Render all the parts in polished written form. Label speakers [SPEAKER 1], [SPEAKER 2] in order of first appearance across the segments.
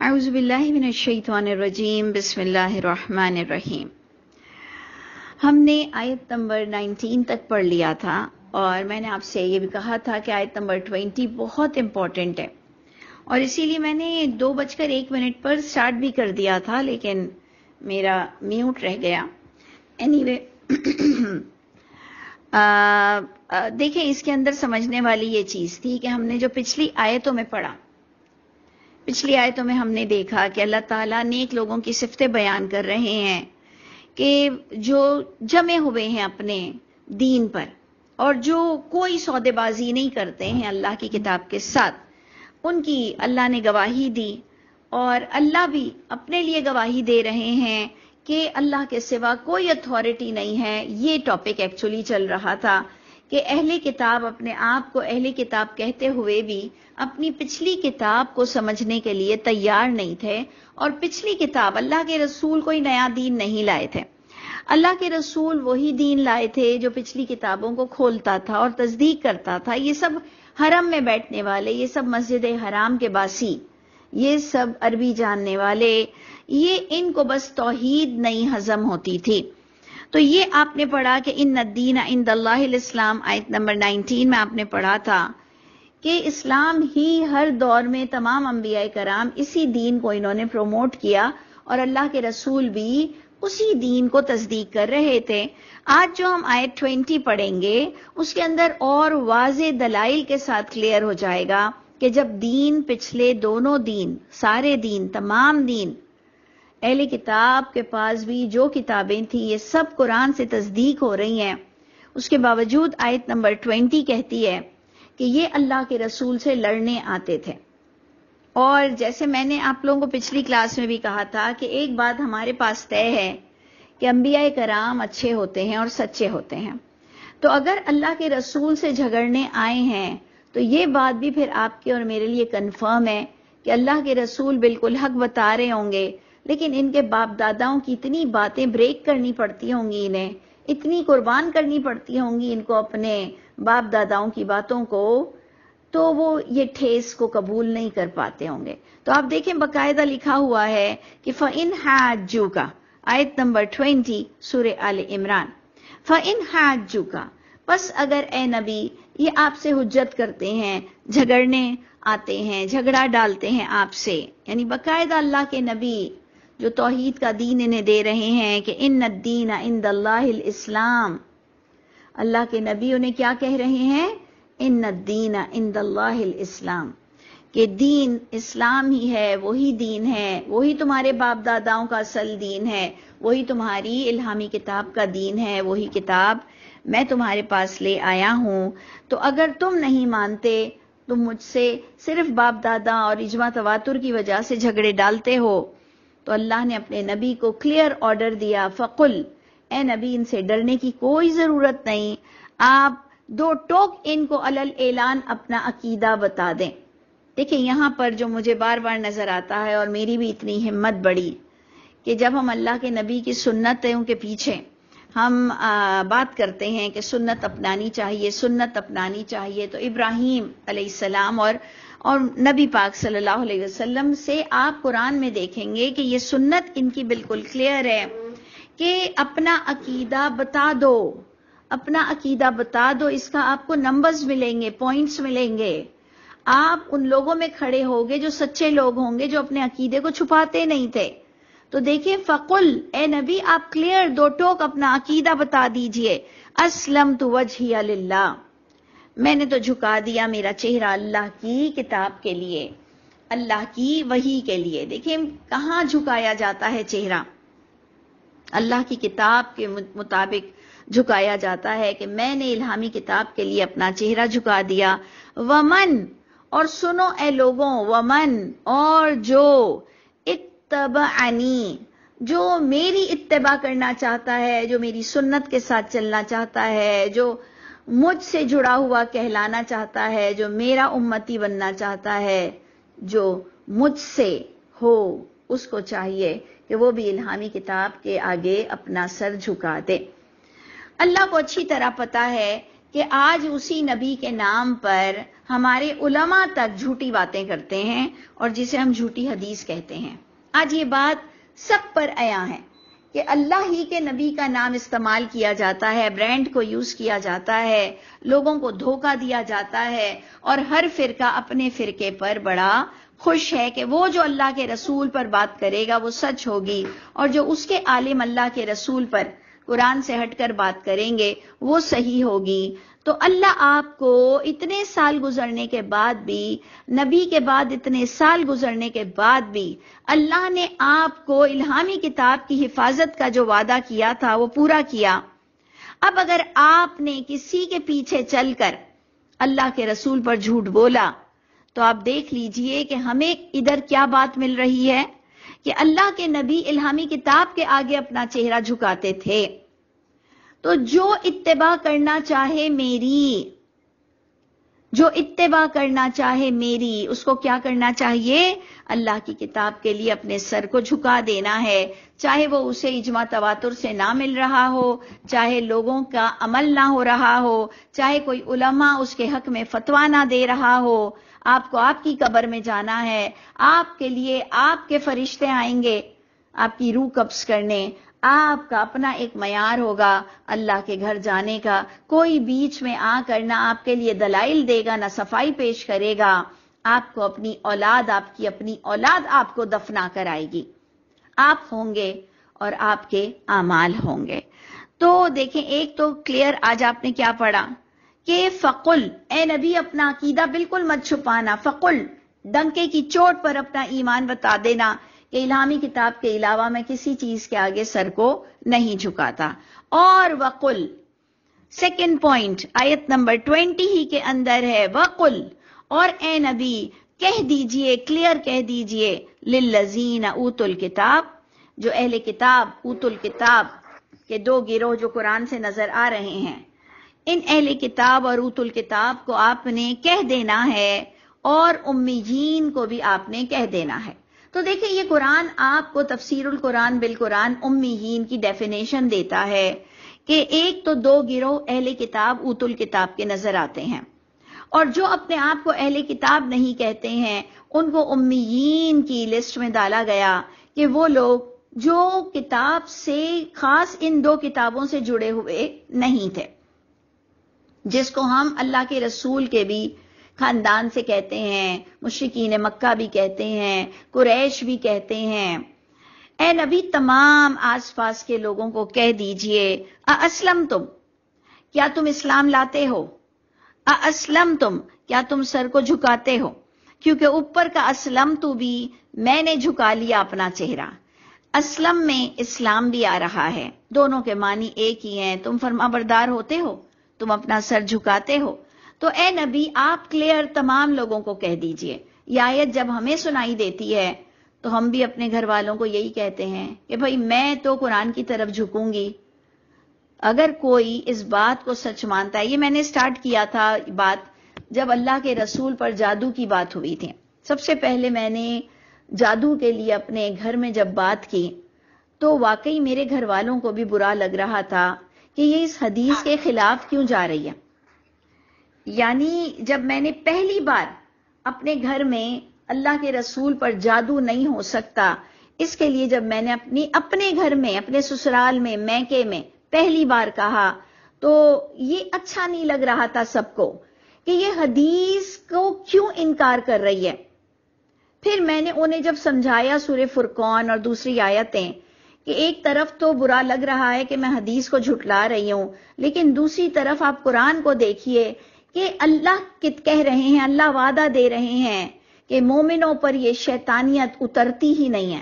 [SPEAKER 1] اعوذ باللہ من الشیطان الرجیم بسم اللہ الرحمن الرحیم۔ ہم نے آیت نمبر 19 تک پڑھ لیا تھا اور میں نے آپ سے یہ بھی کہا تھا کہ آیت نمبر 20 بہت امپورٹنٹ ہے اور اسی لیے میں نے 2:01 پر سٹارٹ بھی کر دیا تھا لیکن میرا میوٹ رہ گیا۔ اینی وے دیکھیں اس کے اندر سمجھنے والی یہ چیز تھی کہ ہم نے جو پچھلی آیتوں میں پڑھا، پچھلی آیتوں میں ہم نے دیکھا کہ اللہ تعالیٰ نیک لوگوں کی صفتیں بیان کر رہے ہیں کہ جو جمے ہوئے ہیں اپنے دین پر اور جو کوئی سودے بازی نہیں کرتے ہیں اللہ کی کتاب کے ساتھ، ان کی اللہ نے گواہی دی اور اللہ بھی اپنے لیے گواہی دے رہے ہیں کہ اللہ کے سوا کوئی اتھارٹی نہیں ہے۔ یہ ٹاپک ایکچولی چل رہا تھا کہ اہل کتاب اپنے آپ کو اہل کتاب کہتے ہوئے بھی اپنی پچھلی کتاب کو سمجھنے کے لیے تیار نہیں تھے، اور پچھلی کتاب اللہ کے رسول کوئی نیا دین نہیں لائے تھے۔ اللہ کے رسول وہی دین لائے تھے جو پچھلی کتابوں کو کھولتا تھا اور تصدیق کرتا تھا۔ یہ سب حرم میں بیٹھنے والے، یہ سب مسجد حرام کے باسی، یہ سب عربی جاننے والے، یہ ان کو بس توحید نہیں ہضم ہوتی تھی۔ تو یہ آپ نے پڑھا کہ ان الدین عند اللہ الاسلام، آیت نمبر 19 میں آپ نے پڑھا تھا کہ اسلام ہی ہر دور میں تمام انبیاء کرام اسی دین کو انہوں نے پروموٹ کیا اور اللہ کے رسول بھی اسی دین کو تصدیق کر رہے تھے۔ آج جو ہم آیت 20 پڑھیں گے اس کے اندر اور واضح دلائل کے ساتھ کلیئر ہو جائے گا کہ جب دین، پچھلے دونوں دین، سارے دین، تمام دین، اہل کتاب کے پاس بھی جو کتابیں تھیں یہ سب قرآن سے تصدیق ہو رہی ہیں، اس کے باوجود آیت نمبر 20 کہتی ہے کہ یہ اللہ کے رسول سے لڑنے آتے تھے۔ اور جیسے میں نے آپ لوگوں کو پچھلی کلاس میں بھی کہا تھا کہ ایک بات ہمارے پاس طے ہے کہ انبیاء کرام اچھے ہوتے ہیں اور سچے ہوتے ہیں، تو اگر اللہ کے رسول سے جھگڑنے آئے ہیں تو یہ بات بھی پھر آپ کے اور میرے لیے کنفرم ہے کہ اللہ کے رسول بالکل حق بتا رہے ہوں گے، لیکن ان کے باپ داداؤں کی اتنی باتیں بریک کرنی پڑتی ہوں گی، انہیں اتنی قربان کرنی پڑتی ہوں گی ان کو اپنے باپ داداؤں کی باتوں کو، تو وہ یہ ٹھیس کو قبول نہیں کر پاتے ہوں گے۔ تو آپ دیکھیں باقاعدہ لکھا ہوا ہے کہ فَإِنْ حَاجُّوكَ، آیت نمبر 20 سورہ آل عمران، فَإِنْ حَاجُّوكَ، پس اگر اے نبی یہ آپ سے حجت کرتے ہیں، جھگڑنے آتے ہیں، جھگڑا ڈالتے ہیں آپ سے، یعنی باقاعدہ اللہ کے نبی جو توحید کا دین انہیں دے رہے ہیں کہ ان الدین عند اللہ الاسلام، اللہ کے نبی انہیں کیا کہہ رہے ہیں؟ ان الدین عند اللہ الاسلام، کہ دین اسلام ہی ہے، وہی دین ہے، وہی تمہارے باپ داداؤں کا اصل دین ہے، وہی تمہاری الہامی کتاب کا دین ہے، وہی کتاب میں تمہارے پاس لے آیا ہوں۔ تو اگر تم نہیں مانتے، تم مجھ سے صرف باپ دادا اور اجماع تواتر کی وجہ سے جھگڑے ڈالتے ہو، تو اللہ نے اپنے نبی کو کلیئر آرڈر دیا، فقل، اے نبی ان سے ڈرنے کی کوئی ضرورت نہیں، آپ دو ٹوک ان کو علل اعلان اپنا عقیدہ بتا دیں۔ دیکھیں یہاں پر جو مجھے بار بار نظر آتا ہے اور میری بھی اتنی ہمت بڑی کہ جب ہم اللہ کے نبی کی سنتوں کے پیچھے ہم بات کرتے ہیں کہ سنت اپنانی چاہیے، سنت اپنانی چاہیے، تو ابراہیم علیہ السلام اور نبی پاک صلی اللہ علیہ وسلم سے آپ قرآن میں دیکھیں گے کہ یہ سنت ان کی بالکل کلیئر ہے کہ اپنا عقیدہ بتا دو، اپنا عقیدہ بتا دو، اس کا آپ کو نمبرز ملیں گے، پوائنٹس ملیں گے، آپ ان لوگوں میں کھڑے ہوگے جو سچے لوگ ہوں گے، جو اپنے عقیدے کو چھپاتے نہیں تھے۔ تو دیکھیں فقل، اے نبی آپ کلیئر دو ٹوک اپنا عقیدہ بتا دیجئے، اسلمت وجہی للہ، میں نے تو جھکا دیا میرا چہرہ اللہ کی کتاب کے لیے، اللہ کی وحی کے لیے۔ دیکھیں کہاں جھکایا جاتا ہے چہرہ؟ اللہ کی کتاب کے مطابق جھکایا جاتا ہے کہ میں نے الہامی کتاب کے لیے اپنا چہرہ جھکا دیا۔ ومن، اور سنو اے لوگوں، ومن، اور جو اتبعنی، جو میری اتباع کرنا چاہتا ہے، جو میری سنت کے ساتھ چلنا چاہتا ہے، جو مجھ سے جڑا ہوا کہلانا چاہتا ہے، جو میرا امتی بننا چاہتا ہے، جو مجھ سے ہو، اس کو چاہیے کہ وہ بھی الہامی کتاب کے آگے اپنا سر جھکا دے۔ اللہ کو اچھی طرح پتا ہے کہ آج اسی نبی کے نام پر ہمارے علماء تک جھوٹی باتیں کرتے ہیں اور جسے ہم جھوٹی حدیث کہتے ہیں۔ آج یہ بات سب پر عیاں ہے کہ اللہ ہی کے نبی کا نام استعمال کیا جاتا ہے، برانڈ کو یوز کیا جاتا ہے، لوگوں کو دھوکہ دیا جاتا ہے، اور ہر فرقہ اپنے فرقے پر بڑا خوش ہے کہ وہ جو اللہ کے رسول پر بات کرے گا وہ سچ ہوگی، اور جو اس کے عالم اللہ کے رسول پر قرآن سے ہٹ کر بات کریں گے وہ صحیح ہوگی۔ تو اللہ آپ کو اتنے سال گزرنے کے بعد بھی، نبی کے بعد اتنے سال گزرنے کے بعد بھی، اللہ نے آپ کو الہامی کتاب کی حفاظت کا جو وعدہ کیا تھا وہ پورا کیا۔ اب اگر آپ نے کسی کے پیچھے چل کر اللہ کے رسول پر جھوٹ بولا تو آپ دیکھ لیجئے کہ ہمیں ادھر کیا بات مل رہی ہے کہ اللہ کے نبی الہامی کتاب کے آگے اپنا چہرہ جھکاتے تھے۔ تو جو اتباع کرنا چاہے میری، اس کو کیا کرنا چاہیے؟ اللہ کی کتاب کے لیے اپنے سر کو جھکا دینا ہے، چاہے وہ اسے اجماع تواتر سے نہ مل رہا ہو، چاہے لوگوں کا عمل نہ ہو رہا ہو، چاہے کوئی علماء اس کے حق میں فتویٰ نہ دے رہا ہو۔ آپ کو آپ کی قبر میں جانا ہے، آپ کے لیے آپ کے فرشتے آئیں گے آپ کی روح قبض کرنے، آپ کا اپنا ایک معیار ہوگا اللہ کے گھر جانے کا۔ کوئی بیچ میں آ کر نہ آپ کے لیے دلائل دے گا، نہ صفائی پیش کرے گا، آپ کو اپنی اولاد، آپ کی اپنی اولاد آپ کو دفنا کر آئے گی، آپ ہوں گے اور آپ کے اعمال ہوں گے۔ تو دیکھیں، ایک تو کلیئر آج آپ نے کیا پڑھا کہ فقل، اے نبی اپنا عقیدہ بالکل مت چھپانا، فقل ڈنکے کی چوٹ پر اپنا ایمان بتا دینا کہ الہامی کتاب کے علاوہ میں کسی چیز کے آگے سر کو نہیں جھکاتا۔ اور وقل، سیکنڈ پوائنٹ آیت نمبر 20 ہی کے اندر ہے، وقل، اور اے نبی کہہ دیجئے، کلیئر کہہ دیجئے، للذین اوتوا الکتاب، جو اہل کتاب، اوتوا الکتاب کے دو گروہ جو قرآن سے نظر آ رہے ہیں، ان اہل کتاب اور اوتوا الکتاب کو آپ نے کہہ دینا ہے، اور امیین کو بھی آپ نے کہہ دینا ہے۔ تو دیکھیں، یہ قرآن آپ کو تفسیر القرآن بالقرآن امیین کی ڈیفینیشن دیتا ہے کہ ایک تو دو گروہ اہل کتاب اوتوا الکتاب کے نظر آتے ہیں، اور جو اپنے آپ کو اہل کتاب نہیں کہتے ہیں ان کو امیین کی لسٹ میں ڈالا گیا کہ وہ لوگ جو کتاب سے، خاص ان دو کتابوں سے جڑے ہوئے نہیں تھے، جس کو ہم اللہ کے رسول کے بھی خاندان سے کہتے ہیں، مشرکین مکہ بھی کہتے ہیں، قریش بھی کہتے ہیں۔ اے نبی تمام آس پاس کے لوگوں کو کہہ دیجئے، اسلمتم، کیا تم اسلام لاتے ہو؟ اسلمتم، کیا تم سر کو جھکاتے ہو؟ کیونکہ اوپر کا اسلمتو بھی میں نے جھکا لیا اپنا چہرہ، اسلم میں اسلام بھی آ رہا ہے، دونوں کے معنی ایک ہی ہیں۔ تم فرما بردار ہوتے ہو، تم اپنا سر جھکاتے ہو۔ تو اے نبی آپ کلیئر تمام لوگوں کو کہہ دیجئے۔ یہ آیت جب ہمیں سنائی دیتی ہے تو ہم بھی اپنے گھر والوں کو یہی کہتے ہیں کہ بھئی میں تو قرآن کی طرف جھکوں گی۔ اگر کوئی اس بات کو سچ مانتا ہے، یہ میں نے سٹارٹ کیا تھا بات جب اللہ کے رسول پر جادو کی بات ہوئی تھی، سب سے پہلے میں نے جادو کے لیے اپنے گھر میں جب بات کی تو واقعی میرے گھر والوں کو بھی برا لگ رہا تھا کہ یہ اس حدیث کے خلاف کیوں جا رہی ہے۔ یعنی جب میں نے پہلی بار اپنے گھر میں اللہ کے رسول پر جادو نہیں ہو سکتا، اس کے لیے جب میں نے اپنے گھر میں، اپنے سسرال میں، میکے میں پہلی بار کہا تو یہ اچھا نہیں لگ رہا تھا سب کو کہ یہ حدیث کو کیوں انکار کر رہی ہے۔ پھر میں نے انہیں جب سمجھایا سورہ فرقان اور دوسری آیتیں کہ ایک طرف تو برا لگ رہا ہے کہ میں حدیث کو جھٹلا رہی ہوں، لیکن دوسری طرف آپ قرآن کو دیکھیے کہ اللہ کہہ رہے ہیں، اللہ وعدہ دے رہے ہیں کہ مومنوں پر یہ شیطانیت اترتی ہی نہیں ہے۔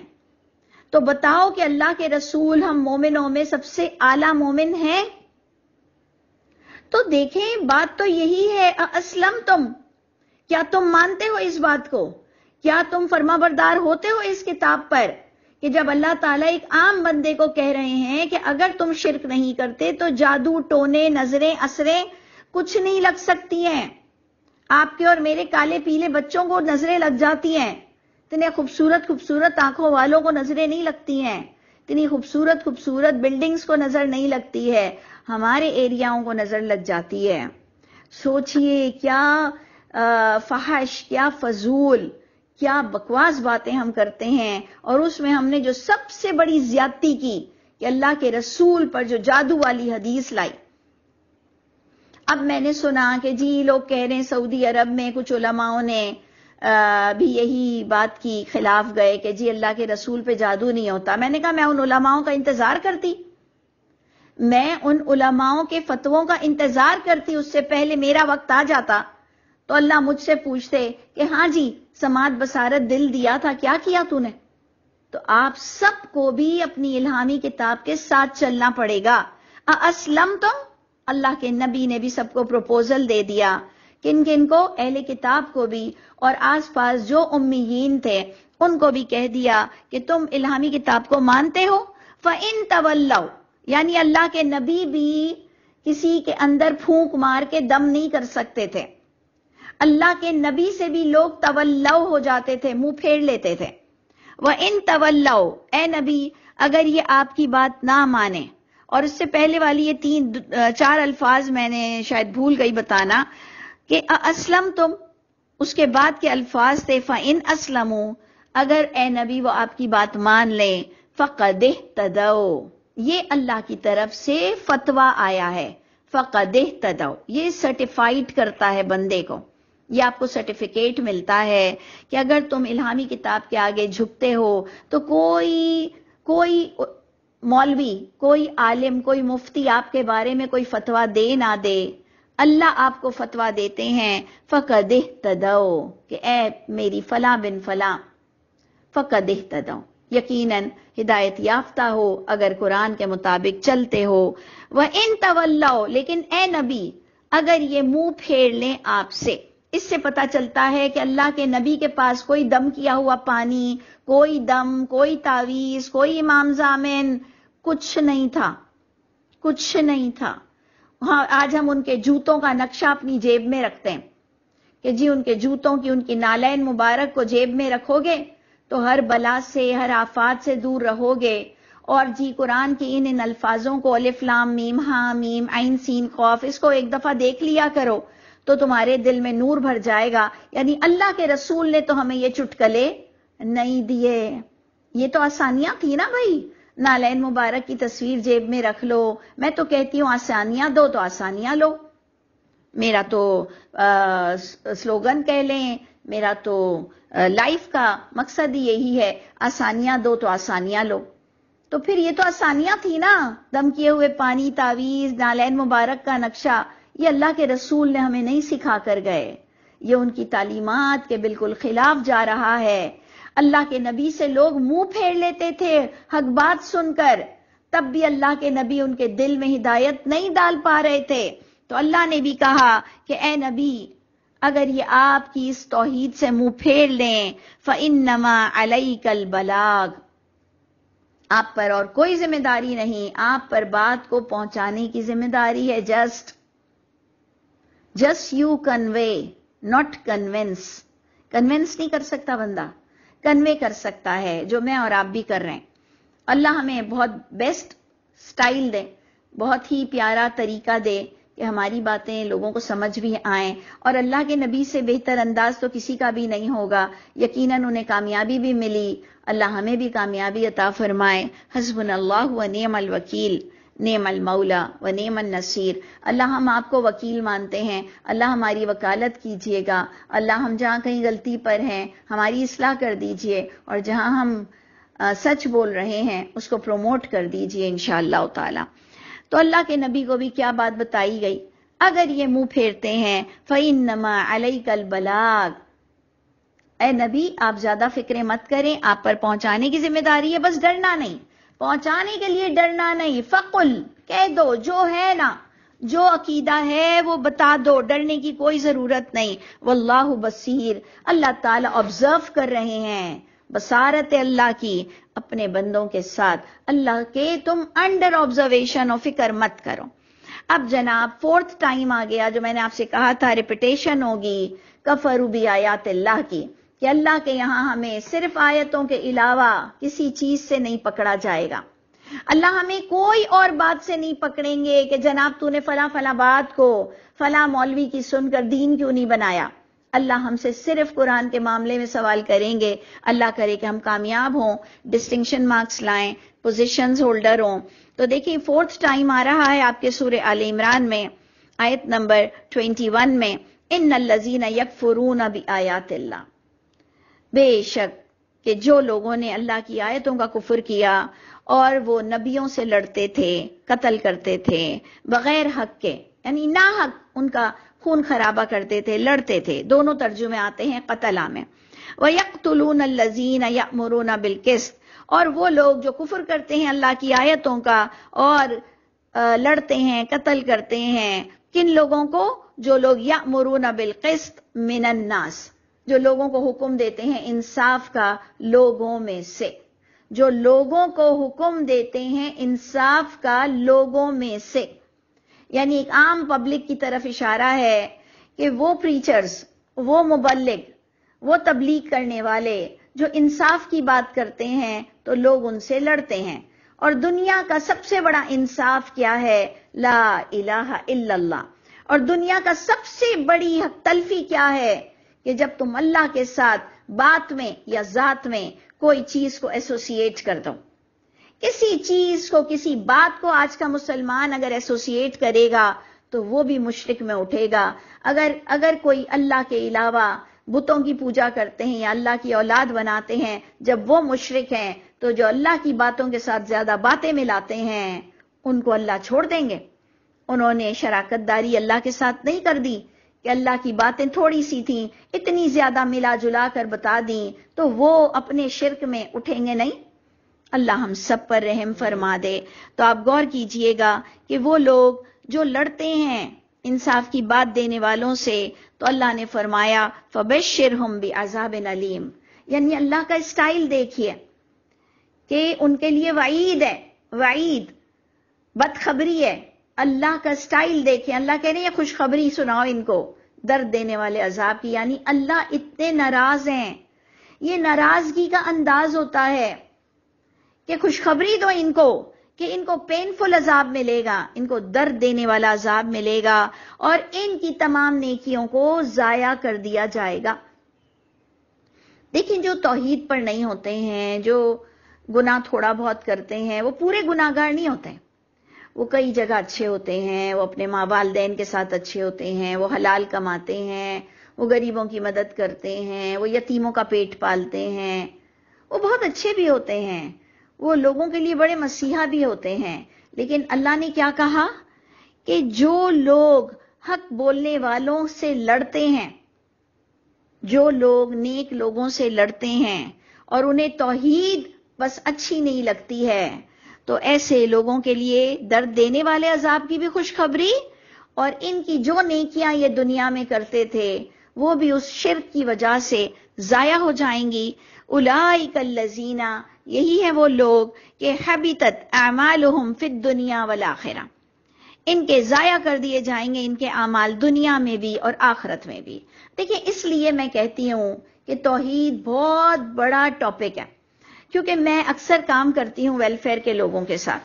[SPEAKER 1] تو بتاؤ کہ اللہ کے رسول ہم مومنوں میں سب سے اعلیٰ مومن ہیں؟ تو دیکھیں بات تو یہی ہے، اسلمتم، کیا تم مانتے ہو اس بات کو؟ کیا تم فرما بردار ہوتے ہو اس کتاب پر کہ جب اللہ تعالیٰ ایک عام بندے کو کہہ رہے ہیں کہ اگر تم شرک نہیں کرتے تو جادو، ٹونے، نظریں، اثریں کچھ نہیں لگ سکتی ہیں، آپ کے اور میرے کالے پیلے بچوں کو نظریں لگ جاتی ہیں، اتنے خوبصورت خوبصورت آنکھوں والوں کو نظریں نہیں لگتی ہیں، اتنی خوبصورت خوبصورت بلڈنگز کو نظر نہیں لگتی ہے، ہمارے ایریاؤں کو نظر لگ جاتی ہے۔ سوچئے کیا فحش، کیا فضول، کیا بکواس باتیں ہم کرتے ہیں، اور اس میں ہم نے جو سب سے بڑی زیادتی کی کہ اللہ کے رسول پر جو جادو والی حدیث لائی۔ اب میں نے سنا کہ جی لوگ کہہ رہے ہیں سعودی عرب میں کچھ علماؤں نے بھی یہی بات کی، خلاف گئے کہ جی اللہ کے رسول پہ جادو نہیں ہوتا۔ میں نے کہا میں ان علماؤں کا انتظار کرتی، میں ان علماؤں کے فتووں کا انتظار کرتی، اس سے پہلے میرا وقت آ جاتا تو اللہ مجھ سے پوچھتے کہ ہاں جی سماعت بصارت دل دیا تھا، کیا کیا تو نے؟ تو آپ سب کو بھی اپنی الہامی کتاب کے ساتھ چلنا پڑے گا۔ اسلم تم، اللہ کے نبی نے بھی سب کو پروپوزل دے دیا، کن کن کو؟ اہل کتاب کو بھی، اور آس پاس جو امیین تھے ان کو بھی کہہ دیا کہ تم الہامی کتاب کو مانتے ہو؟ فَإِن تَوَلَّوْا، یعنی اللہ کے نبی بھی کسی کے اندر پھونک مار کے دم نہیں کر سکتے تھے، اللہ کے نبی سے بھی لوگ تولو ہو جاتے تھے، منہ پھیر لیتے تھے۔ وَإِن تَوَلَّوْا، اے نبی اگر یہ آپ کی بات نہ مانے، اور اس سے پہلے والی یہ 4 الفاظ میں نے شاید بھول گئی بتانا کہ اسلم تم، اس کے بعد کے الفاظ تھے فَإِنْ أَسْلَمُوا، اگر اے نبی وہ آپ کی بات مان لیں، فَقَدْ اهْتَدَوْا، یہ اللہ کی طرف سے فتویٰ آیا ہے، فَقَدْ اهْتَدَوْا، یہ سرٹیفائیڈ کرتا ہے بندے کو، یہ آپ کو سرٹیفکیٹ ملتا ہے کہ اگر تم الہامی کتاب کے آگے جھکتے ہو تو کوئی مولوی، کوئی عالم، کوئی مفتی آپ کے بارے میں کوئی فتویٰ دے نہ دے، اللہ آپ کو فتویٰ دیتے ہیں فَقَدْ اهْتَدَوْا، کہ اے میری فلاں بن فلاں، فَقَدْ اهْتَدَوْا، یقیناً ہدایت یافتہ ہو اگر قرآن کے مطابق چلتے ہو۔ وَإِن تَوَلَّوْا، لیکن اے نبی اگر یہ منہ پھیر لیں آپ سے، اس سے پتہ چلتا ہے کہ اللہ کے نبی کے پاس کوئی دم کیا ہوا پانی، کوئی دم، کوئی تعویذ، کوئی امام ضامن، کچھ نہیں تھا، کچھ نہیں تھا۔ ہاں آج ہم ان کے جوتوں کا نقشہ اپنی جیب میں رکھتے ہیں کہ جی ان کے جوتوں کی، ان کی نالین مبارک کو جیب میں رکھو گے تو ہر بلا سے، ہر آفات سے دور رہو گے، اور جی قرآن کی ان الفاظوں کو الف لام میم ہاں میم عین سین قاف، اس کو ایک دفعہ دیکھ لیا کرو تو تمہارے دل میں نور بھر جائے گا۔ یعنی اللہ کے رسول نے تو ہمیں یہ چٹکلے نہیں دیے، یہ تو آسانیاں تھی نا بھائی، نالین مبارک کی تصویر جیب میں رکھ لو۔ میں تو کہتی ہوں آسانیاں دو تو آسانیاں لو، میرا تو سلوگن کہہ لیں، میرا تو لائف کا مقصد ہی یہی ہے، آسانیاں دو تو آسانیاں لو۔ تو پھر یہ تو آسانیاں تھی نا، دم کیے ہوئے پانی، تعویذ، نالین مبارک کا نقشہ، یہ اللہ کے رسول نے ہمیں نہیں سکھا کر گئے، یہ ان کی تعلیمات کے بالکل خلاف جا رہا ہے۔ اللہ کے نبی سے لوگ منہ پھیر لیتے تھے حق بات سن کر، تب بھی اللہ کے نبی ان کے دل میں ہدایت نہیں ڈال پا رہے تھے، تو اللہ نے بھی کہا کہ اے نبی اگر یہ آپ کی اس توحید سے منہ پھیر لیں فَإِنَّمَا عَلَيْكَ الْبَلَاغُ، آپ پر اور کوئی ذمہ داری نہیں، آپ پر بات کو پہنچانے کی ذمہ داری ہے، just you convey not convince, convince نہیں کر سکتا بندہ، کنوے کر سکتا ہے، جو میں اور آپ بھی کر رہے ہیں۔ اللہ ہمیں بہت بیسٹ سٹائل دے، بہت ہی پیارا طریقہ دے کہ ہماری باتیں لوگوں کو سمجھ بھی آئیں، اور اللہ کے نبی سے بہتر انداز تو کسی کا بھی نہیں ہوگا، یقیناً انہیں کامیابی بھی ملی، اللہ ہمیں بھی کامیابی عطا فرمائے۔ حسبنا اللہ و نعم الوکیل، نعم المولا و نعم النصیر۔ اللہ ہم آپ کو وکیل مانتے ہیں، اللہ ہماری وکالت کیجئے گا، اللہ ہم جہاں کہیں غلطی پر ہیں ہماری اصلاح کر دیجئے، اور جہاں ہم سچ بول رہے ہیں اس کو پروموٹ کر دیجئے انشاءاللہ تعالی۔ تو اللہ کے نبی کو بھی کیا بات بتائی گئی، اگر یہ منہ پھیرتے ہیں فَإِنَّمَا عَلَيْكَ الْبَلَاغُ، اے نبی آپ زیادہ فکریں مت کریں، آپ پر پہنچانے کی ذمہ داری ہے، بس ڈرنا نہیں، پہنچانے کے لیے ڈرنا نہیں، فَقُلْ، کہہ دو جو ہے نا، جو عقیدہ ہے وہ بتا دو، ڈرنے کی کوئی ضرورت نہیں۔ واللہ بصیر، اللہ تعالیٰ آبزرو کر رہے ہیں، بصارت اللہ کی اپنے بندوں کے ساتھ، اللہ کے تم انڈر آبزرویشن ہو، فکر مت کرو۔ اب جناب 4th ٹائم آ گیا جو میں نے آپ سے کہا تھا ریپیٹیشن ہوگی کفروا بآیات اللہ کی، کہ اللہ کے یہاں ہمیں صرف آیتوں کے علاوہ کسی چیز سے نہیں پکڑا جائے گا، اللہ ہمیں کوئی اور بات سے نہیں پکڑیں گے کہ جناب تو نے فلاں فلاں بات کو فلاں مولوی کی سن کر دین کیوں نہیں بنایا؟ اللہ ہم سے صرف قرآن کے معاملے میں سوال کریں گے. اللہ کرے کہ ہم کامیاب ہوں، ڈسٹنکشن مارکس لائیں، پوزیشنز ہولڈر ہوں. تو دیکھیں 4تھ ٹائم آ رہا ہے آپ کے سورہ آل عمران میں آیت نمبر 21 میں، ان الذین یکفرون بآیات اللہ، بے شک کہ جو لوگوں نے اللہ کی آیتوں کا کفر کیا اور وہ نبیوں سے لڑتے تھے، قتل کرتے تھے بغیر حق کے، یعنی ناحق ان کا خون خرابہ کرتے تھے، لڑتے تھے. دونوں ترجمے آتے ہیں قتلہ میں. وَيَقْتُلُونَ الَّذِينَ يَأْمُرُونَ بِالْقِسْطِ، اور وہ لوگ جو کفر کرتے ہیں اللہ کی آیتوں کا اور لڑتے ہیں، قتل کرتے ہیں. کن لوگوں کو؟ جو لوگ یأمرون بالقسط من الناس، جو لوگوں کو حکم دیتے ہیں انصاف کا لوگوں میں سے، جو لوگوں کو حکم دیتے ہیں انصاف کا لوگوں میں سے. یعنی ایک عام پبلک کی طرف اشارہ ہے کہ وہ پریچرز، وہ مبلغ، وہ تبلیغ کرنے والے جو انصاف کی بات کرتے ہیں تو لوگ ان سے لڑتے ہیں. اور دنیا کا سب سے بڑا انصاف کیا ہے؟ لا الہ الا اللہ. اور دنیا کا سب سے بڑی حق تلفی کیا ہے؟ کہ جب تم اللہ کے ساتھ بات میں یا ذات میں کوئی چیز کو ایسوسیٹ کر دو. کسی چیز کو، کسی بات کو آج کا مسلمان اگر ایسوسیٹ کرے گا تو وہ بھی مشرک میں اٹھے گا. اگر کوئی اللہ کے علاوہ بتوں کی پوجا کرتے ہیں یا اللہ کی اولاد بناتے ہیں، جب وہ مشرک ہیں تو جو اللہ کی باتوں کے ساتھ زیادہ باتیں ملاتے ہیں ان کو اللہ چھوڑ دیں گے. انہوں نے شراکت داری اللہ کے ساتھ نہیں کر دی کہ اللہ کی باتیں تھوڑی سی تھیں، اتنی زیادہ ملا جلا کر بتا دیں تو وہ اپنے شرک میں اٹھیں گے نہیں. اللہ ہم سب پر رحم فرما دے. تو آپ غور کیجئے گا کہ وہ لوگ جو لڑتے ہیں انصاف کی بات دینے والوں سے، تو اللہ نے فرمایا فَبَشِّرْهُمْ بِعَذَابٍ أَلِيمٍ. یعنی اللہ کا اسٹائل دیکھیے کہ ان کے لیے وعید ہے، وعید، بدخبری ہے. اللہ کا اسٹائل دیکھیں، اللہ کہہ رہے ہیں خوشخبری سناؤ ان کو درد دینے والے عذاب کی. یعنی اللہ اتنے ناراض ہیں. یہ ناراضگی کا انداز ہوتا ہے کہ خوشخبری دو ان کو کہ ان کو پینفل عذاب ملے گا، ان کو درد دینے والا عذاب ملے گا اور ان کی تمام نیکیوں کو ضائع کر دیا جائے گا. دیکھیں جو توحید پر نہیں ہوتے ہیں، جو گناہ تھوڑا بہت کرتے ہیں، وہ پورے گناہگار نہیں ہوتے. وہ کئی جگہ اچھے ہوتے ہیں، وہ اپنے ماں والدین کے ساتھ اچھے ہوتے ہیں، وہ حلال کماتے ہیں، وہ غریبوں کی مدد کرتے ہیں، وہ یتیموں کا پیٹ پالتے ہیں، وہ بہت اچھے بھی ہوتے ہیں، وہ لوگوں کے لیے بڑے مسیحا بھی ہوتے ہیں. لیکن اللہ نے کیا کہا کہ جو لوگ حق بولنے والوں سے لڑتے ہیں، جو لوگ نیک لوگوں سے لڑتے ہیں اور انہیں توحید بس اچھی نہیں لگتی ہے، تو ایسے لوگوں کے لیے درد دینے والے عذاب کی بھی خوشخبری، اور ان کی جو نیکیاں یہ دنیا میں کرتے تھے وہ بھی اس شرک کی وجہ سے ضائع ہو جائیں گی. اولئک الذین، یہی ہے وہ لوگ کہ حبطت اعمالہم فی الدنیا والآخرہ، ان کے ضائع کر دیے جائیں گے ان کے اعمال دنیا میں بھی اور آخرت میں بھی. دیکھیں اس لیے میں کہتی ہوں کہ توحید بہت بڑا ٹاپک ہے، کیونکہ میں اکثر کام کرتی ہوں ویلفیئر کے لوگوں کے ساتھ.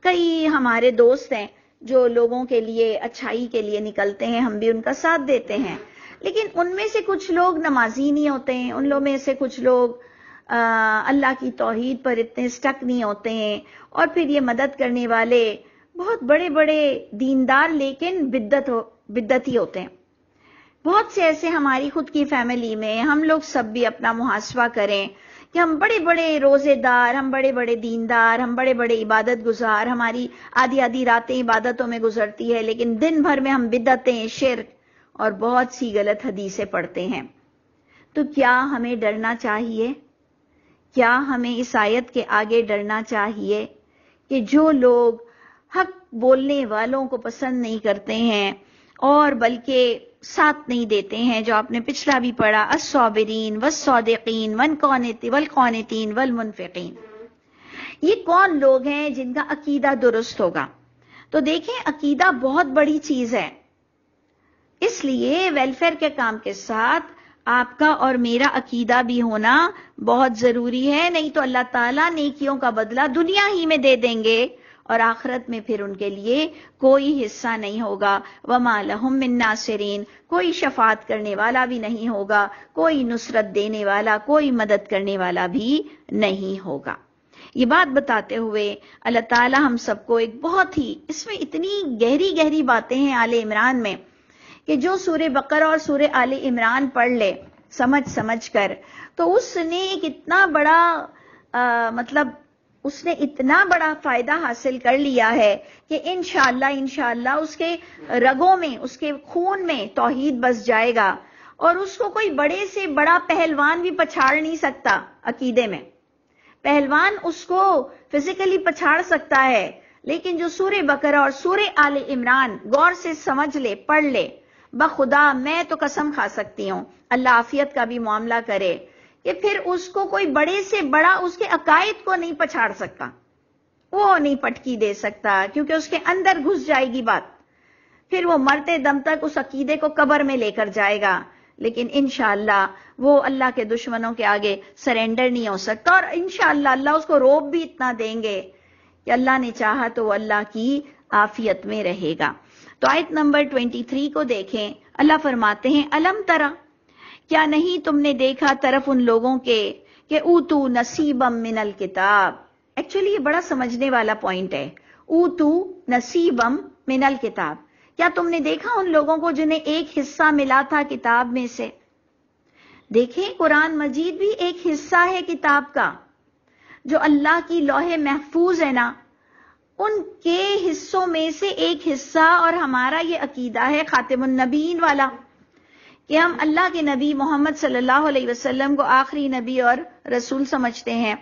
[SPEAKER 1] کئی ہمارے دوست ہیں جو لوگوں کے لیے اچھائی کے لیے نکلتے ہیں، ہم بھی ان کا ساتھ دیتے ہیں. لیکن ان میں سے کچھ لوگ نمازی نہیں ہوتے ہیں، ان لوگوں میں سے کچھ لوگ اللہ کی توحید پر اتنے سٹک نہیں ہوتے ہیں، اور پھر یہ مدد کرنے والے بہت بڑے بڑے دیندار لیکن بدعتی ہوتے ہیں. بہت سے ایسے ہماری خود کی فیملی میں، ہم لوگ سب بھی اپنا محاسبہ کریں کہ ہم بڑے بڑے روزے دار، ہم بڑے بڑے دیندار، ہم بڑے بڑے عبادت گزار، ہماری آدھی آدھی راتیں عبادتوں میں گزرتی ہے، لیکن دن بھر میں ہم بدعتیں، شرک اور بہت سی غلط حدیثیں پڑھتے ہیں. تو کیا ہمیں ڈرنا چاہیے؟ کیا ہمیں اس آیت کے آگے ڈرنا چاہیے کہ جو لوگ حق بولنے والوں کو پسند نہیں کرتے ہیں اور بلکہ ساتھ نہیں دیتے ہیں، جو آپ نے پچھلا بھی پڑھا، الصابرین والصادقین والقانتین والمنفقین، یہ کون لوگ ہیں جن کا عقیدہ درست ہوگا؟ تو دیکھیں عقیدہ بہت بڑی چیز ہے، اس لیے ویلفیئر کے کام کے ساتھ آپ کا اور میرا عقیدہ بھی ہونا بہت ضروری ہے. نہیں تو اللہ تعالیٰ نیکیوں کا بدلہ دنیا ہی میں دے دیں گے اور آخرت میں پھر ان کے لیے کوئی حصہ نہیں ہوگا. وما لہم من ناصرین، کوئی شفاعت کرنے والا بھی نہیں ہوگا، کوئی نصرت دینے والا، کوئی مدد کرنے والا بھی نہیں ہوگا. یہ بات بتاتے ہوئے اللہ تعالی ہم سب کو ایک بہت ہی، اس میں اتنی گہری گہری باتیں ہیں آل عمران میں کہ جو سورہ بقرہ اور سورہ آل عمران پڑھ لے سمجھ کر، تو اس نے ایک اتنا بڑا اس نے اتنا بڑا فائدہ حاصل کر لیا ہے کہ انشاءاللہ اس کے رگوں میں، اس کے خون میں توحید بس جائے گا، اور اس کو کوئی بڑے سے بڑا پہلوان بھی پچھاڑ نہیں سکتا. عقیدے میں پہلوان اس کو فزیکلی پچھاڑ سکتا ہے، لیکن جو سورہ بقرہ اور سورہ آل عمران غور سے سمجھ لے، پڑھ لے، بخدا میں تو قسم کھا سکتی ہوں، اللہ عافیت کا بھی معاملہ کرے، کہ پھر اس کو کوئی بڑے سے بڑا اس کے عقائد کو نہیں پچھاڑ سکتا، وہ نہیں پٹکی دے سکتا، کیونکہ اس کے اندر گھس جائے گی بات. پھر وہ مرتے دم تک اس عقیدے کو قبر میں لے کر جائے گا، لیکن انشاءاللہ وہ اللہ کے دشمنوں کے آگے سرنڈر نہیں ہو سکتا. اور انشاءاللہ اللہ اس کو روب بھی اتنا دیں گے کہ اللہ نے چاہا تو وہ اللہ کی عافیت میں رہے گا. تو آیت نمبر 23 کو دیکھیں، اللہ فرماتے ہیں الم ترا، کیا نہیں تم نے دیکھا طرف ان لوگوں کے کہ اوتو نصیبم من الکتاب. ایکچولی یہ بڑا سمجھنے والا پوائنٹ ہے، اوتو نصیبم من الکتاب. کیا تم نے دیکھا ان لوگوں کو جنہیں ایک حصہ ملا تھا کتاب میں سے؟ دیکھیں قرآن مجید بھی ایک حصہ ہے کتاب کا، جو اللہ کی لوح محفوظ ہے نا، ان کے حصوں میں سے ایک حصہ. اور ہمارا یہ عقیدہ ہے خاتم النبیین والا کہ ہم اللہ کے نبی محمد صلی اللہ علیہ وسلم کو آخری نبی اور رسول سمجھتے ہیں.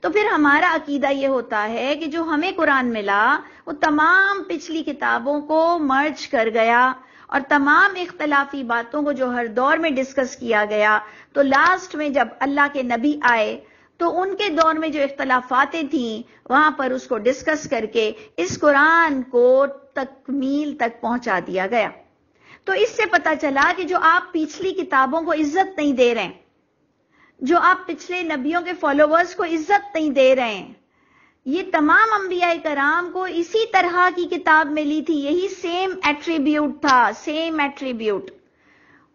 [SPEAKER 1] تو پھر ہمارا عقیدہ یہ ہوتا ہے کہ جو ہمیں قرآن ملا وہ تمام پچھلی کتابوں کو مرج کر گیا، اور تمام اختلافی باتوں کو جو ہر دور میں ڈسکس کیا گیا، تو لاسٹ میں جب اللہ کے نبی آئے تو ان کے دور میں جو اختلافاتیں تھیں وہاں پر اس کو ڈسکس کر کے اس قرآن کو تکمیل تک پہنچا دیا گیا. تو اس سے پتا چلا کہ جو آپ پچھلی کتابوں کو عزت نہیں دے رہے ہیں، جو آپ پچھلے نبیوں کے فالوورز کو عزت نہیں دے رہے ہیں، یہ تمام انبیاء کرام کو اسی طرح کی کتاب ملی تھی، یہی سیم ایٹریبیوٹ تھا، سیم ایٹریبیوٹ.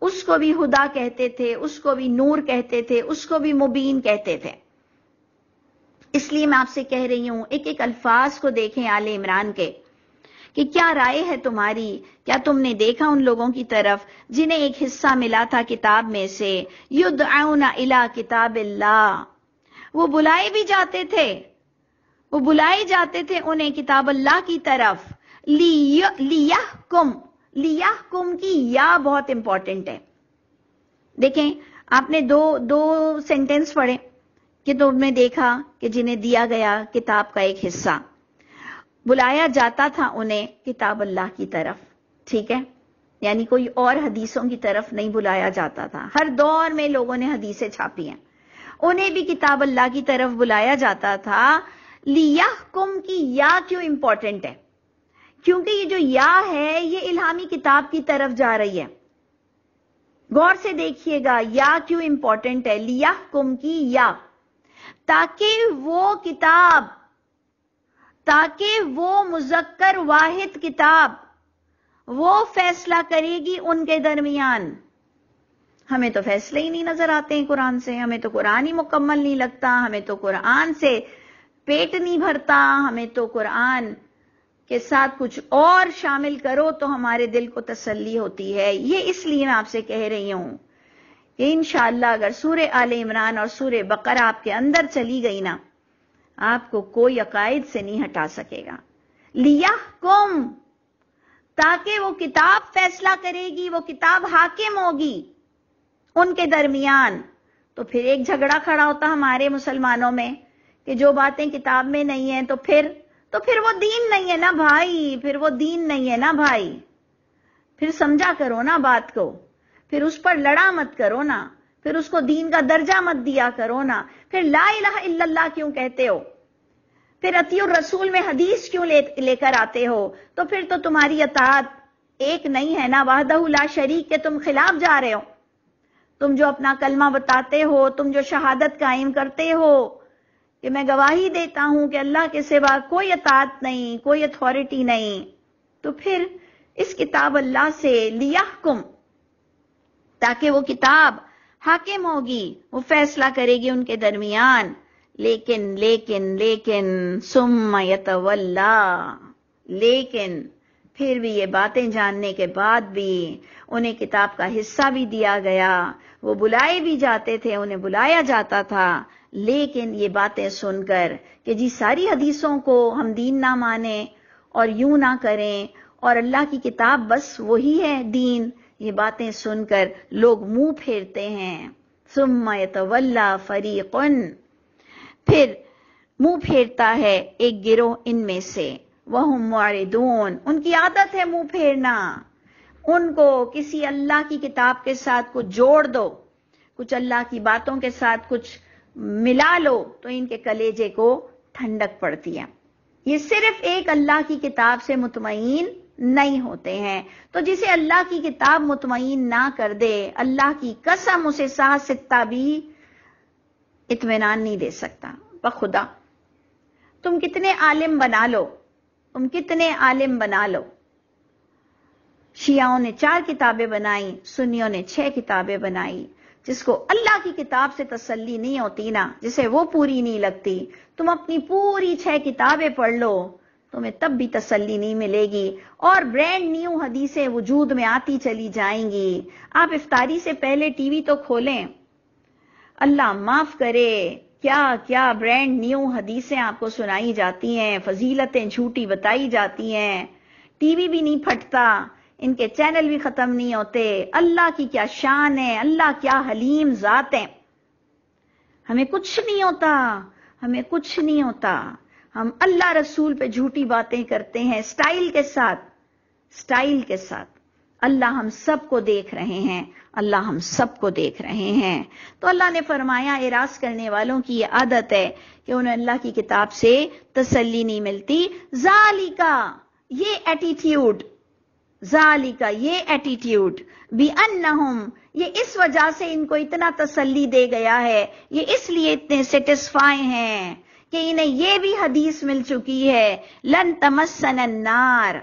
[SPEAKER 1] اس کو بھی ہدا کہتے تھے، اس کو بھی نور کہتے تھے، اس کو بھی مبین کہتے تھے. اس لیے میں آپ سے کہہ رہی ہوں ایک ایک الفاظ کو دیکھیں آل عمران کے کہ کیا رائے ہے تمہاری. کیا تم نے دیکھا ان لوگوں کی طرف جنہیں ایک حصہ ملا تھا کتاب میں سے؟ یدعون الی کتاب اللہ، وہ بلائے بھی جاتے تھے، وہ بلائے جاتے تھے انہیں کتاب اللہ کی طرف. لیحکم، لیحکم کی یا بہت امپورٹنٹ ہے. دیکھیں آپ نے دو سینٹنس پڑھے کہ تم نے دیکھا کہ جنہیں دیا گیا کتاب کا ایک حصہ، بلایا جاتا تھا انہیں کتاب اللہ کی طرف. ٹھیک ہے، یعنی کوئی اور حدیثوں کی طرف نہیں بلایا جاتا تھا. ہر دور میں لوگوں نے حدیثیں چھاپی ہیں، انہیں بھی کتاب اللہ کی طرف بلایا جاتا تھا. لیحکم کی یا کیوں امپورٹنٹ ہے؟ کیونکہ یہ جو یا ہے یہ الہامی کتاب کی طرف جا رہی ہے. غور سے دیکھیے گا یا کیوں امپورٹنٹ ہے. لیحکم کی یا، تاکہ وہ کتاب، تاکہ وہ مذکر واحد کتاب وہ فیصلہ کرے گی ان کے درمیان. ہمیں تو فیصلے ہی نہیں نظر آتے ہیں قرآن سے، ہمیں تو قرآن ہی مکمل نہیں لگتا، ہمیں تو قرآن سے پیٹ نہیں بھرتا، ہمیں تو قرآن کے ساتھ کچھ اور شامل کرو تو ہمارے دل کو تسلی ہوتی ہے. یہ اس لیے میں آپ سے کہہ رہی ہوں کہ انشاءاللہ اگر سورہ آل عمران اور سورہ بقرہ آپ کے اندر چلی گئی نا، آپ کو کوئی عقائد سے نہیں ہٹا سکے گا. لیحکم، تاکہ وہ کتاب فیصلہ کرے گی، وہ کتاب حاکم ہوگی ان کے درمیان. تو پھر ایک جھگڑا کھڑا ہوتا ہمارے مسلمانوں میں کہ جو باتیں کتاب میں نہیں ہیں تو پھر وہ دین نہیں ہے نا بھائی، پھر وہ دین نہیں ہے نا بھائی. پھر سمجھا کرو نا بات کو، پھر اس پر لڑا مت کرو نا، پھر اس کو دین کا درجہ مت دیا کرو نا. پھر لا الہ الا اللہ کیوں کہتے ہو؟ پھر اطیع الرسول میں حدیث کیوں لے کر آتے ہو؟ تو پھر تو تمہاری اطاعت ایک نہیں ہے نا، وحدہ لا شریک کے تم خلاف جا رہے ہو. تم جو اپنا کلمہ بتاتے ہو، تم جو شہادت قائم کرتے ہو کہ کہ میں گواہی دیتا ہوں کہ اللہ کے سوا کوئی اطاعت نہیں، کوئی اتھارٹی نہیں، تو پھر اس کتاب اللہ سے لیحکم، تاکہ وہ کتاب حاکم ہوگی، وہ فیصلہ کرے گی ان کے درمیان. لیکن ثم یتولا، لیکن پھر بھی یہ باتیں جاننے کے بعد بھی انہیں کتاب کا حصہ بھی دیا گیا، وہ بلائے بھی جاتے تھے، انہیں بلایا جاتا تھا، لیکن یہ باتیں سن کر کہ جی ساری حدیثوں کو ہم دین نہ مانیں اور یوں نہ کریں اور اللہ کی کتاب بس وہی ہے دین، یہ باتیں سن کر لوگ منہ پھیرتے ہیں. ثم یتولا فریق، پھر منہ پھیرتا ہے ایک گروہ ان میں سے، وہم معرضون، ان کی عادت ہے منہ پھیرنا. ان کو کسی اللہ کی کتاب کے ساتھ کچھ جوڑ دو، کچھ اللہ کی باتوں کے ساتھ کچھ ملا لو تو ان کے کلیجے کو ٹھنڈک پڑتی ہے. یہ صرف ایک اللہ کی کتاب سے مطمئن نہیں ہوتے ہیں. تو جسے اللہ کی کتاب مطمئن نہ کر دے، اللہ کی قسم اسے سا ستہ بھی اطمینان نہیں دے سکتا. بخدا تم کتنے عالم بنا لو، تم کتنے عالم بنا لو. شیعوں نے 4 کتابیں بنائی، سنیوں نے 6 کتابیں بنائی. جس کو اللہ کی کتاب سے تسلی نہیں ہوتی نا، جسے وہ پوری نہیں لگتی، تم اپنی پوری 6 کتابیں پڑھ لو، تمہیں تب بھی تسلی نہیں ملے گی، اور برینڈ نیو حدیثیں وجود میں آتی چلی جائیں گی. آپ افطاری سے پہلے ٹی وی تو کھولیں، اللہ معاف کرے کیا کیا برینڈ نیو حدیثیں آپ کو سنائی جاتی ہیں، فضیلتیں جھوٹی بتائی جاتی ہیں. ٹی وی بھی نہیں پھٹتا، ان کے چینل بھی ختم نہیں ہوتے. اللہ کی کیا شان ہے، اللہ کیا حلیم ذات ہے. ہمیں کچھ نہیں ہوتا، ہمیں کچھ نہیں ہوتا. ہم اللہ رسول پہ جھوٹی باتیں کرتے ہیں سٹائل کے ساتھ، سٹائل کے ساتھ. اللہ ہم سب کو دیکھ رہے ہیں، اللہ ہم سب کو دیکھ رہے ہیں. تو اللہ نے فرمایا اعراض کرنے والوں کی یہ عادت ہے کہ انہیں اللہ کی کتاب سے تسلی نہیں ملتی. ذالکا، یہ ایٹیٹیوڈ، ذالکا یہ ایٹیٹیوڈ، بِأَنَّهُمْ، یہ اس وجہ سے ان کو اتنا تسلی دے گیا ہے، یہ اس لیے اتنے سیٹسفائی ہیں کہ انہیں یہ بھی حدیث مل چکی ہے، لن تمسن النار،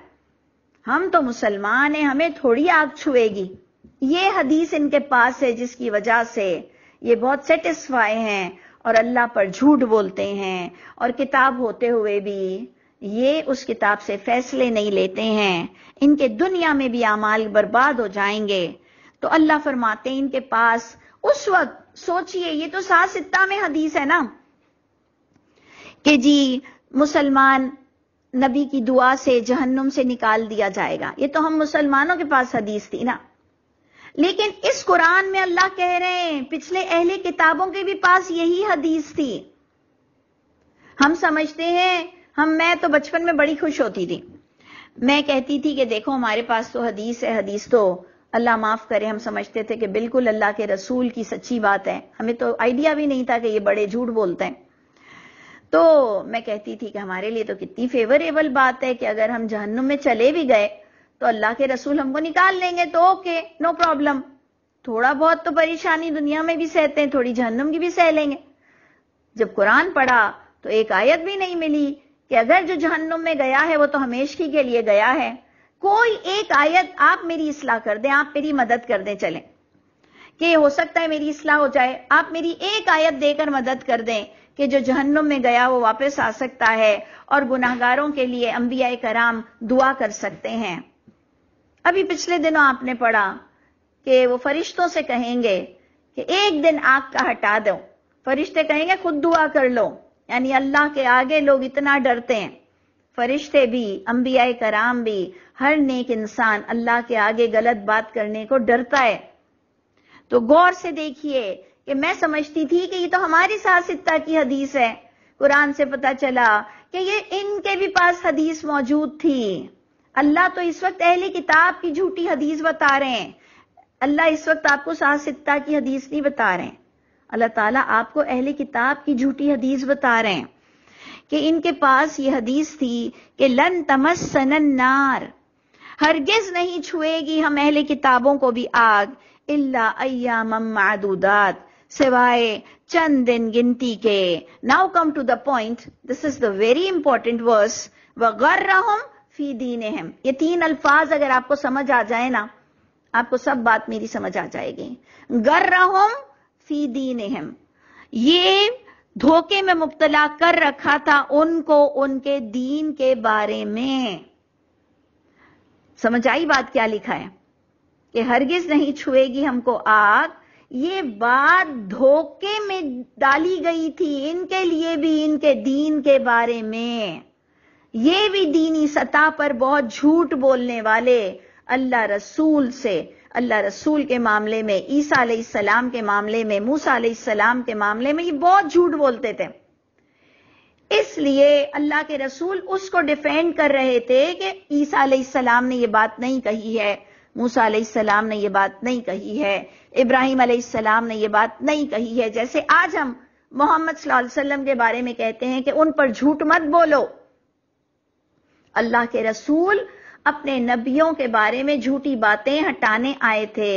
[SPEAKER 1] ہم تو مسلمان ہیں، ہمیں تھوڑی آگ چھوئے گی. یہ حدیث ان کے پاس ہے جس کی وجہ سے یہ بہت سیٹسفائی ہیں اور اللہ پر جھوٹ بولتے ہیں، اور کتاب ہوتے ہوئے بھی یہ اس کتاب سے فیصلے نہیں لیتے ہیں. ان کے دنیا میں بھی اعمال برباد ہو جائیں گے. تو اللہ فرماتے ہیں ان کے پاس اس وقت، سوچئے یہ تو 7 ستہ میں حدیث ہے نا کہ جی مسلمان نبی کی دعا سے جہنم سے نکال دیا جائے گا، یہ تو ہم مسلمانوں کے پاس حدیث تھی نا. لیکن اس قرآن میں اللہ کہہ رہے ہیں پچھلے اہل کتابوں کے بھی پاس یہی حدیث تھی. ہم سمجھتے ہیں، میں تو بچپن میں بڑی خوش ہوتی تھی، میں کہتی تھی کہ دیکھو ہمارے پاس تو حدیث ہے، حدیث تو اللہ معاف کرے، ہم سمجھتے تھے کہ بالکل اللہ کے رسول کی سچی بات ہے، ہمیں تو آئیڈیا بھی نہیں تھا کہ یہ بڑے جھوٹ بولتے ہیں. تو میں کہتی تھی کہ ہمارے لیے تو کتنی فیوریبل بات ہے کہ اگر ہم جہنم میں چلے بھی گئے تو اللہ کے رسول ہم کو نکال لیں گے، تو اوکے، نو پرابلم، تھوڑا بہت تو پریشانی دنیا میں بھی سہتے ہیں، تھوڑی جہنم کی بھی سہ لیں گے. جب قرآن پڑھا تو ایک آیت بھی نہیں ملی کہ اگر جو جہنم میں گیا ہے وہ تو ہمیشگی کے لیے گیا ہے. کوئی ایک آیت آپ میری اصلاح کر دیں، آپ میری مدد کر دیں، چلیں کہ ہو سکتا ہے میری اصلاح ہو جائے، آپ میری ایک آیت دے کر مدد کر دیں کہ جو جہنم میں گیا وہ واپس آ سکتا ہے اور گناہگاروں کے لیے انبیاء کرام دعا کر سکتے ہیں. ابھی پچھلے دنوں آپ نے پڑھا کہ وہ فرشتوں سے کہیں گے کہ ایک دن آگ کا ہٹا دو، فرشتے کہیں گے خود دعا کر لو. یعنی اللہ کے آگے لوگ اتنا ڈرتے ہیں، فرشتے بھی، انبیاء کرام بھی، ہر نیک انسان اللہ کے آگے غلط بات کرنے کو ڈرتا ہے. تو غور سے دیکھیے کہ میں سمجھتی تھی کہ یہ تو ہماری 7 ستہ کی حدیث ہے، قرآن سے پتا چلا کہ یہ ان کے بھی پاس حدیث موجود تھی. اللہ تو اس وقت اہل کتاب کی جھوٹی حدیث بتا رہے ہیں، اللہ اس وقت آپ کو 7 ستہ کی حدیث نہیں بتا رہے ہیں، اللہ تعالیٰ آپ کو اہل کتاب کی جھوٹی حدیث بتا رہے ہیں کہ ان کے پاس یہ حدیث تھی کہ لن تمسن النار، ہرگز نہیں چھوئے گی ہم اہل کتابوں کو بھی آگ، الا ایام معدودات، سوائے چند دن گنتی کے. Now come to the point, this is the very important verse. وغرہم فی دینہم. یہ 3 الفاظ اگر آپ کو سمجھ آ جائے نا, آپ کو سب بات میری سمجھ آ جائے گی. غرہم فی دینہم, یہ دھوکے میں مبتلا کر رکھا تھا ان کو ان کے دین کے بارے میں. سمجھ آئی بات کیا لکھا ہے؟ کہ ہرگز نہیں چھوئے گی ہم کو آگ. یہ بات دھوکے میں ڈالی گئی تھی ان کے لیے بھی, ان کے دین کے بارے میں. یہ بھی دینی سطح پر بہت جھوٹ بولنے والے اللہ رسول سے, اللہ رسول کے معاملے میں, عیسیٰ علیہ السلام کے معاملے میں, موسیٰ علیہ السلام کے معاملے میں, یہ بہت جھوٹ بولتے تھے. اس لیے اللہ کے رسول اس کو ڈیفینڈ کر رہے تھے کہ عیسیٰ علیہ السلام نے یہ بات نہیں کہی ہے, موسیٰ علیہ السلام نے یہ بات نہیں کہی ہے, ابراہیم علیہ السلام نے یہ بات نہیں کہی ہے. جیسے آج ہم محمد صلی اللہ علیہ وسلم کے بارے میں کہتے ہیں کہ ان پر جھوٹ مت بولو. اللہ کے رسول اپنے نبیوں کے بارے میں جھوٹی باتیں ہٹانے آئے تھے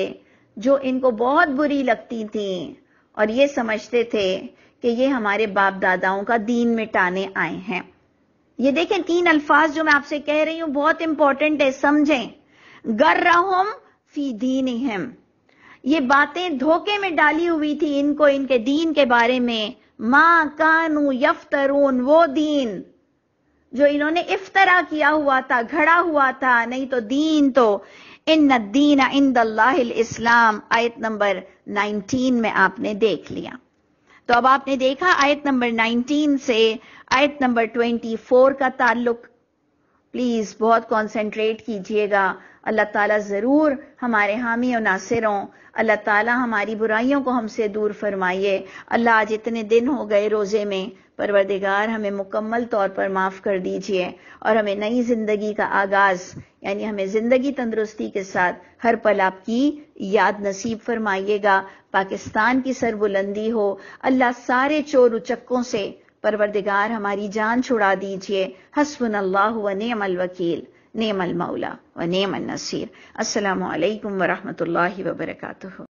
[SPEAKER 1] جو ان کو بہت بری لگتی تھیں, اور یہ سمجھتے تھے کہ یہ ہمارے باپ داداؤں کا دین مٹانے آئے ہیں. یہ دیکھیں 3 الفاظ جو میں آپ سے کہہ رہی ہوں بہت امپورٹنٹ ہے, سمجھیں. غرہم فی دینہم, یہ باتیں دھوکے میں ڈالی ہوئی تھی ان کو ان کے دین کے بارے میں. ما کانوا یفترون, وہ دین جو انہوں نے افترا کیا ہوا تھا, گھڑا ہوا تھا, نہیں تو دین تو ان الدین عند اللہ الاسلام, آیت نمبر 19 میں آپ نے دیکھ لیا. تو اب آپ نے دیکھا آیت نمبر 19 سے آیت نمبر 24 کا تعلق. پلیز بہت کانسنٹریٹ کیجئے گا. اللہ تعالیٰ ضرور ہمارے حامی و ناصر ہوں. اللہ تعالیٰ ہماری برائیوں کو ہم سے دور فرمائیے. اللہ آج اتنے دن ہو گئے روزے میں, پروردگار ہمیں مکمل طور پر معاف کر دیجئے اور ہمیں نئی زندگی کا آغاز, یعنی ہمیں زندگی تندرستی کے ساتھ ہر پل آپ کی یاد نصیب فرمائیے گا. پاکستان کی سربلندی ہو. اللہ سارے چور اچکوں سے پروردگار ہماری جان چھڑا دیجئے. حسبنا اللہ و نعم الوکیل, نعم المولا و نعم النصیر. السلام علیکم ورحمۃ اللہ وبرکاتہ.